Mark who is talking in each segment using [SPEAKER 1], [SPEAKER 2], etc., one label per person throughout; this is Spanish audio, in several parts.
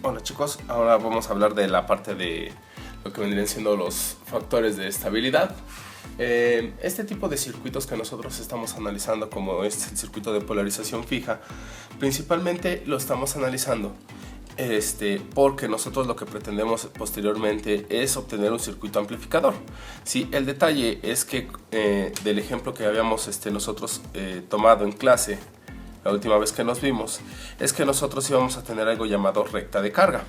[SPEAKER 1] Hola chicos, ahora vamos a hablar de la parte de lo que vendrían siendo los factores de estabilidad. Este tipo de circuitos que nosotros estamos analizando, como es el circuito de polarización fija, principalmente lo estamos analizando porque nosotros lo que pretendemos posteriormente es obtener un circuito amplificador. Sí, el detalle es que del ejemplo que habíamos nosotros tomado en clase la última vez que nos vimos, es que nosotros íbamos a tener algo llamado recta de carga,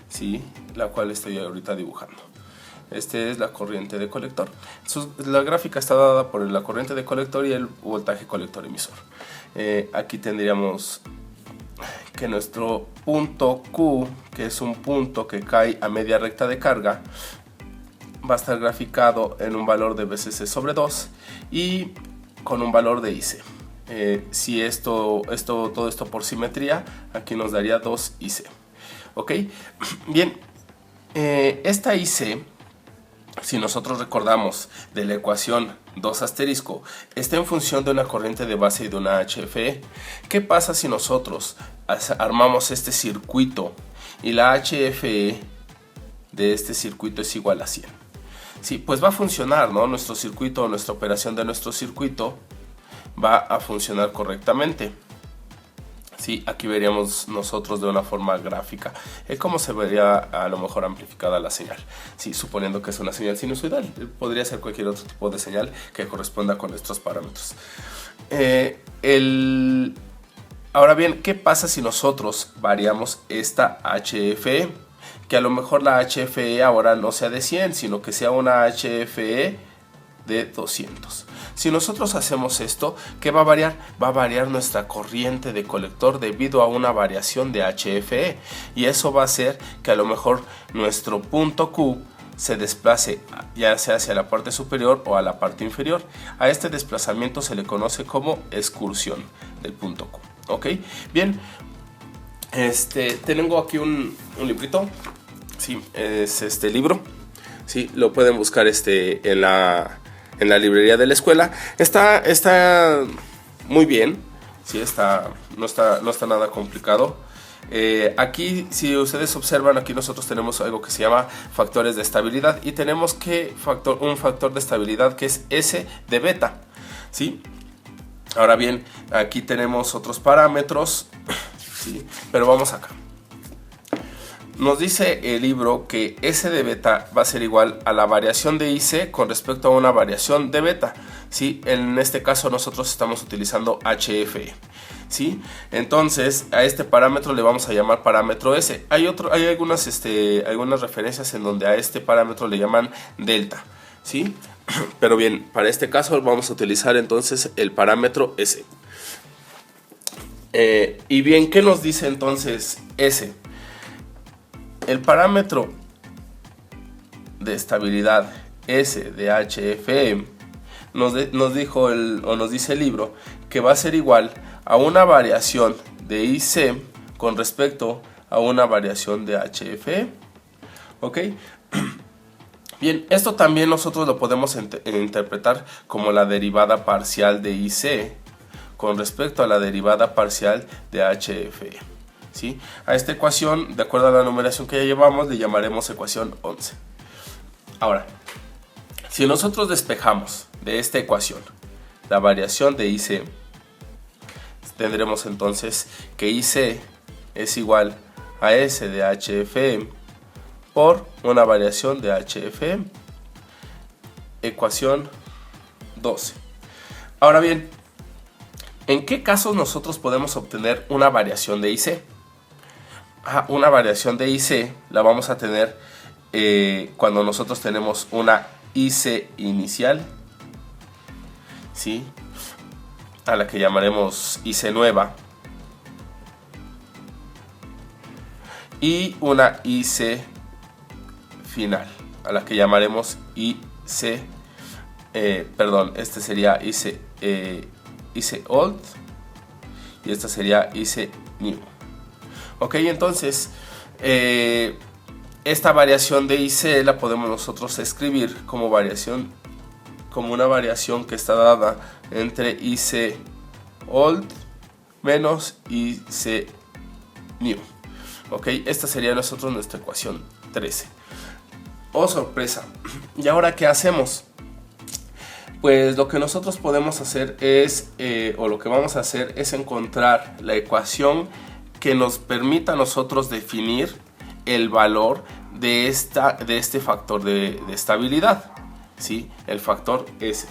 [SPEAKER 1] ¿sí? La cual estoy ahorita dibujando. Este es la corriente de colector. La gráfica está dada por la corriente de colector y el voltaje colector emisor. Aquí tendríamos que nuestro punto Q, que es un punto que cae a media recta de carga, va a estar graficado en un valor de VCC sobre 2 y con un valor de IC. Si todo esto por simetría, aquí nos daría 2 IC. Ok, bien, esta IC, si nosotros recordamos de la ecuación 2 asterisco, está en función de una corriente de base y de una HFE. ¿Qué pasa si nosotros armamos este circuito y la HFE de este circuito es igual a 100? Sí, pues va a funcionar, ¿no? Nuestro circuito, nuestra operación de nuestro circuito va a funcionar correctamente. Sí, aquí veríamos nosotros de una forma gráfica cómo se vería a lo mejor amplificada la señal. Sí, suponiendo que es una señal sinusoidal, podría ser cualquier otro tipo de señal que corresponda con estos parámetros. Ahora bien, ¿qué pasa si nosotros variamos esta HFE? Que a lo mejor la HFE ahora no sea de 100, sino que sea una HFE de 200. Si nosotros hacemos esto, ¿qué va a variar? Va a variar nuestra corriente de colector debido a una variación de HFE, y eso va a hacer que a lo mejor nuestro punto Q se desplace ya sea hacia la parte superior o a la parte inferior. A este desplazamiento se le conoce como excursión del punto Q. ¿Ok? Bien, tengo aquí un librito. Sí, es este libro. Sí, lo pueden buscar en la librería de la escuela. Está muy bien. Sí, no está nada complicado. Aquí, si ustedes observan, aquí nosotros tenemos algo que se llama factores de estabilidad, y tenemos un factor de estabilidad que es S de beta. ¿Sí? Ahora bien, aquí tenemos otros parámetros. ¿Sí? Pero vamos acá. Nos dice el libro que S de beta va a ser igual a la variación de IC con respecto a una variación de beta. ¿Sí? En este caso nosotros estamos utilizando HFE. ¿Sí? Entonces a este parámetro le vamos a llamar parámetro S. Hay algunas referencias en donde a este parámetro le llaman delta. ¿Sí? Pero bien, para este caso vamos a utilizar entonces el parámetro S. Y bien, ¿qué nos dice entonces S? El parámetro de estabilidad S de HFE nos dice el libro que va a ser igual a una variación de IC con respecto a una variación de HFE. ¿Ok? Bien, esto también nosotros lo podemos interpretar como la derivada parcial de IC con respecto a la derivada parcial de HFE. ¿Sí? A esta ecuación, de acuerdo a la numeración que ya llevamos, le llamaremos ecuación 11. Ahora, si nosotros despejamos de esta ecuación la variación de IC, tendremos entonces que IC es igual a S de HFE por una variación de HFE, ecuación 12. Ahora bien, ¿en qué casos nosotros podemos obtener una variación de IC? Una variación de IC la vamos a tener cuando nosotros tenemos una IC inicial, ¿sí? A la que llamaremos IC nueva, y una IC final, a la que llamaremos IC, este sería IC old, y esta sería IC new. Ok, entonces esta variación de IC la podemos nosotros escribir como una variación que está dada entre IC old menos IC new. ¿Ok? Esta sería nuestra ecuación 13. ¡Oh, sorpresa! ¿Y ahora qué hacemos? Pues lo que nosotros podemos hacer es, o lo que vamos a hacer es encontrar la ecuación que nos permita a nosotros definir el valor de este factor de estabilidad, ¿sí? El factor S.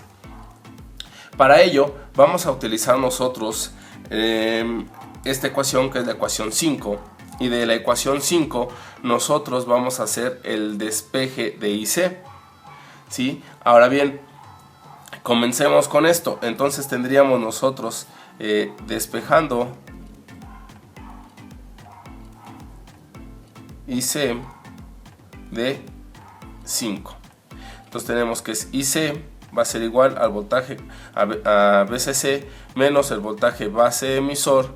[SPEAKER 1] Para ello vamos a utilizar nosotros esta ecuación, que es la ecuación 5, y de la ecuación 5 nosotros vamos a hacer el despeje de IC, ¿sí? Ahora bien, comencemos con esto. Entonces tendríamos nosotros despejando IC de 5. Entonces tenemos que es IC va a ser igual al voltaje a BCC menos el voltaje base emisor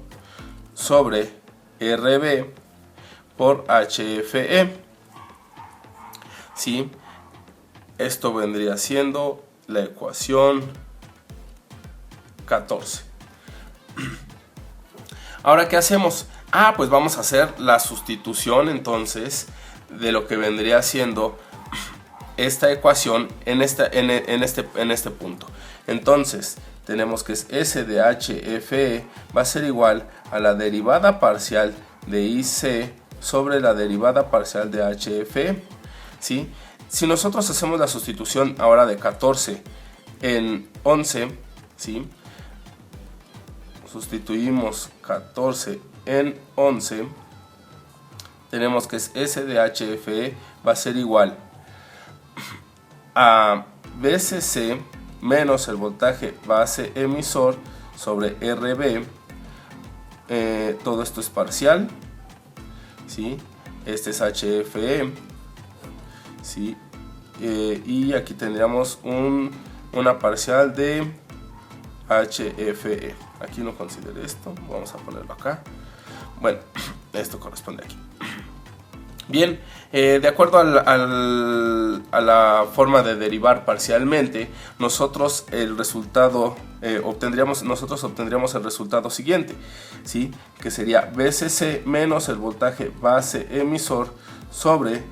[SPEAKER 1] sobre RB por HFE. ¿Sí? Esto vendría siendo la ecuación 14. Ahora, ¿qué hacemos? Pues vamos a hacer la sustitución entonces de lo que vendría siendo esta ecuación en este punto. Entonces tenemos que es S de HFE va a ser igual a la derivada parcial de IC sobre la derivada parcial de HFE, ¿sí? Si nosotros hacemos la sustitución ahora de 14 en 11, ¿sí? Sustituimos 14 en 11, tenemos que es S de HFE va a ser igual a BCC menos el voltaje base emisor sobre RB. Todo esto es parcial, ¿sí? Este es HFE, ¿sí? Y aquí tendríamos una parcial de HFE. Aquí no considere esto, vamos a ponerlo acá. Bueno, esto corresponde aquí. Bien, de acuerdo a la forma de derivar parcialmente, nosotros obtendríamos el resultado siguiente, ¿sí? Que sería BCC menos el voltaje base emisor sobre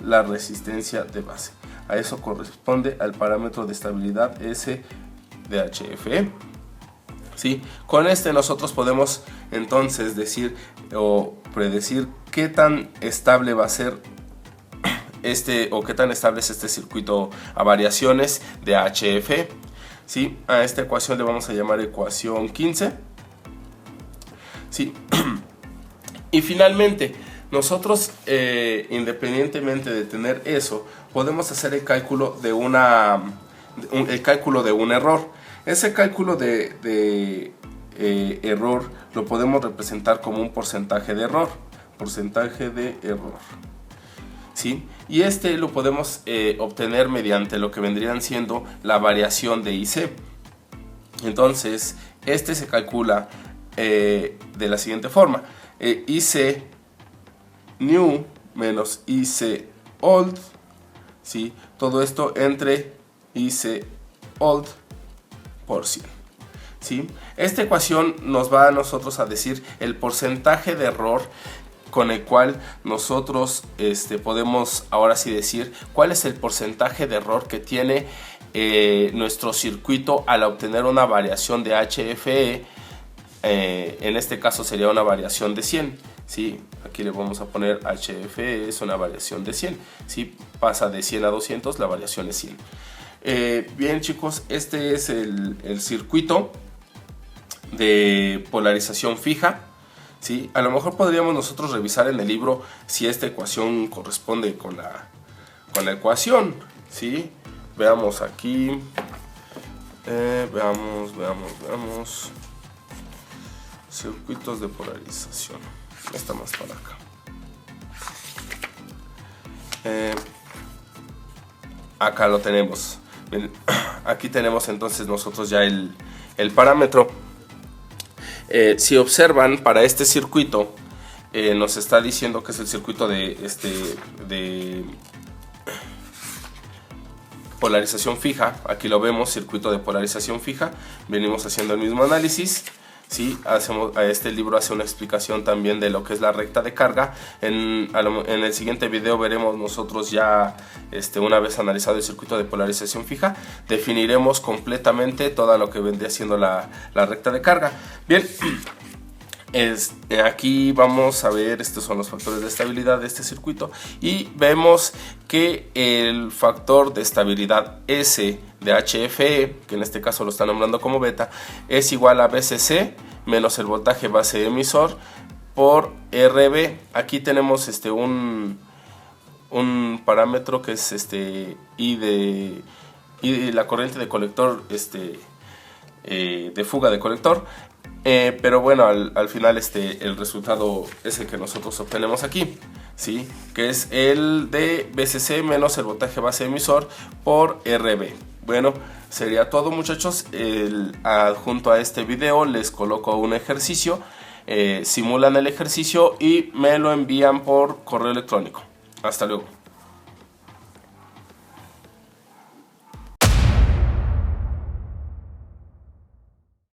[SPEAKER 1] la resistencia de base. A eso corresponde al parámetro de estabilidad S de HFE. ¿Sí? Con nosotros podemos entonces decir o predecir qué tan estable va a ser o qué tan estable es este circuito a variaciones de HFE, ¿sí? A esta ecuación le vamos a llamar ecuación 15, ¿sí? Y finalmente nosotros independientemente de tener eso, podemos hacer el cálculo de un error. Ese cálculo de error lo podemos representar como un porcentaje de error. ¿Sí? Y lo podemos obtener mediante lo que vendrían siendo la variación de IC. Entonces, se calcula de la siguiente forma. IC new menos IC old, ¿sí? Todo esto entre IC old por 100, ¿sí? Esta ecuación nos va a nosotros a decir el porcentaje de error con el cual nosotros podemos ahora sí decir cuál es el porcentaje de error que tiene nuestro circuito al obtener una variación de HFE. En este caso sería una variación de 100, ¿sí? Aquí le vamos a poner HFE, es una variación de 100, ¿sí? Pasa de 100 a 200, la variación es 100. Bien, chicos, este es el circuito de polarización fija, ¿sí? A lo mejor podríamos nosotros revisar en el libro si esta ecuación corresponde con la ecuación, ¿sí? Veamos aquí, veamos circuitos de polarización. Está más para acá. Acá lo tenemos. Bien, aquí tenemos entonces nosotros ya el parámetro. Si observan, para este circuito nos está diciendo que es el circuito de polarización fija. Aquí lo vemos, circuito de polarización fija. Venimos haciendo el mismo análisis, ¿sí? Este libro hace una explicación también de lo que es la recta de carga. En el siguiente video veremos nosotros ya, una vez analizado el circuito de polarización fija, definiremos completamente todo lo que vendría siendo la recta de carga. Bien, aquí vamos a ver, estos son los factores de estabilidad de este circuito, y vemos que el factor de estabilidad S de HFE, que en este caso lo está nombrando como beta, es igual a BCC menos el voltaje base emisor por RB. Aquí tenemos un parámetro que es I de la corriente de colector, de fuga de colector. Pero bueno, al final el resultado es el que nosotros obtenemos aquí, ¿sí? Que es el de BCC menos el voltaje base emisor por RB. Bueno, sería todo, muchachos. Adjunto a este video les coloco un ejercicio, simulan el ejercicio y me lo envían por correo electrónico. Hasta luego.